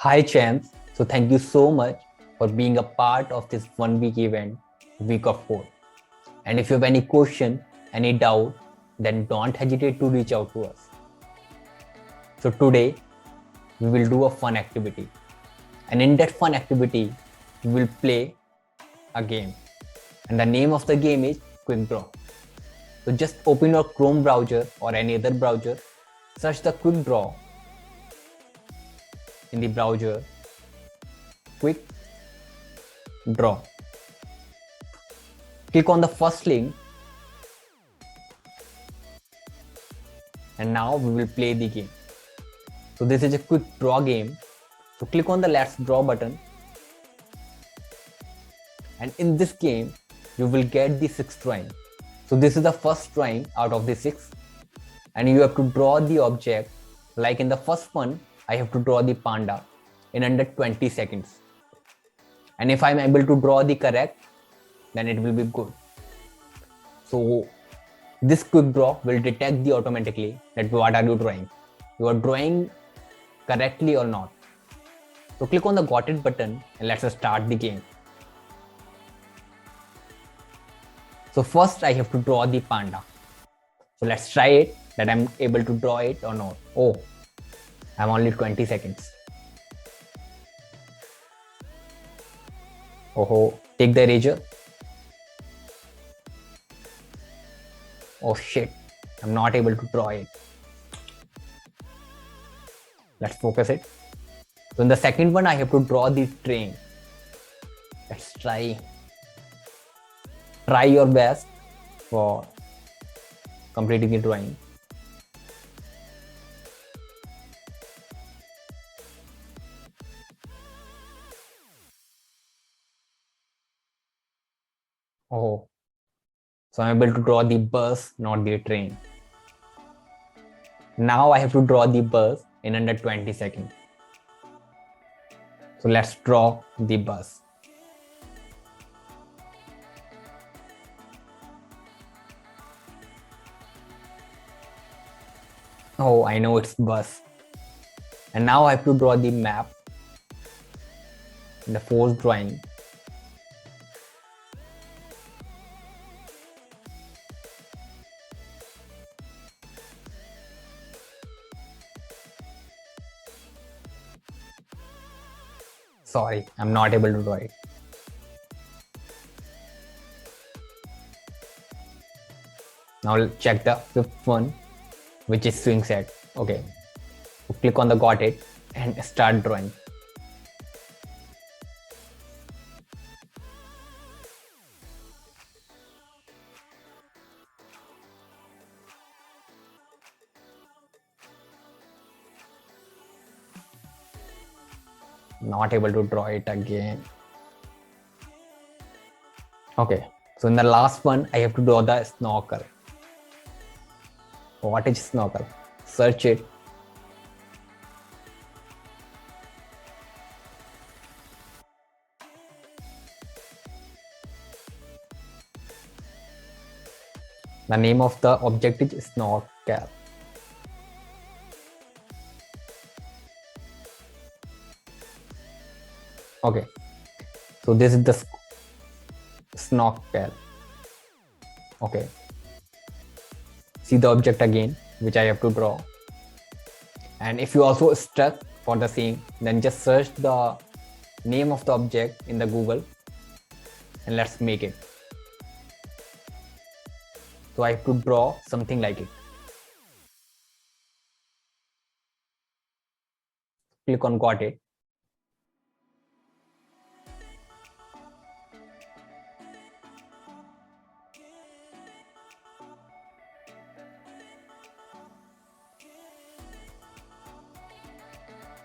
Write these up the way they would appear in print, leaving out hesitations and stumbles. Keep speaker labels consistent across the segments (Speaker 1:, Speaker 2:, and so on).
Speaker 1: Hi champs, so thank you so much for being a part of this 1 week event, week of code. And if you have any question, any doubt, then don't hesitate to reach out to us. So today we will do a fun activity. And in that fun activity, we will play a game. And the name of the game is Quick Draw. So just open your Chrome browser or any other browser, search the Quick Draw in the browser, Quick Draw. Click on the first link and now we will play the game. So this is a quick draw game. So click on the let's draw button and in this game you will get the 6th drawing. So this is the first drawing out of the 6 and you have to draw the object. Like in the first one, I have to draw the panda in under 20 seconds. And if I'm able to draw the correct, then it will be good. So this quick draw will detect the automatically that what are you drawing. You are drawing correctly or not. So click on the got it button and let's start the game. So first I have to draw the panda. So let's try it that I'm able to draw it or not. Oh, I'm only 20 seconds. Oh, take the eraser. Oh shit, I'm not able to draw it. Let's focus it. So in the second one, I have to draw the train. Let's try. Try your best for completing the drawing. Oh, so I'm able to draw the bus, not the train. Now I have to draw the bus in under 20 seconds. So let's draw the bus. Oh, I know it's bus. And now I have to draw the map in the fourth drawing. Sorry, I'm not able to draw it. Now check the fifth one, which is swing set. Okay, so click on the got it and start drawing. Not able to draw it again. Okay, so in the last one, I have to draw the snorkel. What is snorkel? Search it. The name of the object is snorkel. Okay, so this is the snorkel. Okay, see the object again, which I have to draw. And if you also stuck for the same, then just search the name of the object in the Google and let's make it. So I have to draw something like it. Click on got it.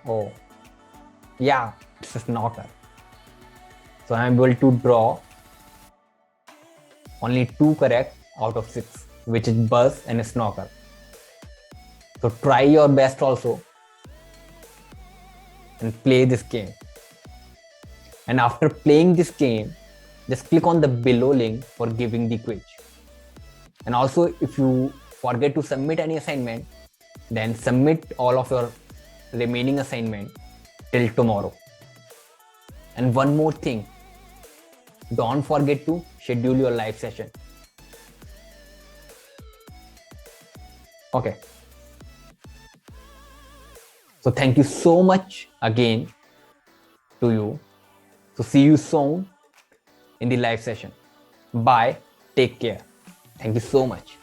Speaker 1: Oh, yeah, it's a snorkel. So I'm able to draw only 2 correct out of 6, which is bus and a snorkel. So try your best also and play this game. And after playing this game, just click on the below link for giving the quiz. And also if you forget to submit any assignment, then submit all of your remaining assignment till tomorrow. And one more thing, don't forget to schedule your live session. Okay. So thank you so much again to you. So see you soon in the live session. Bye. Take care. Thank you so much.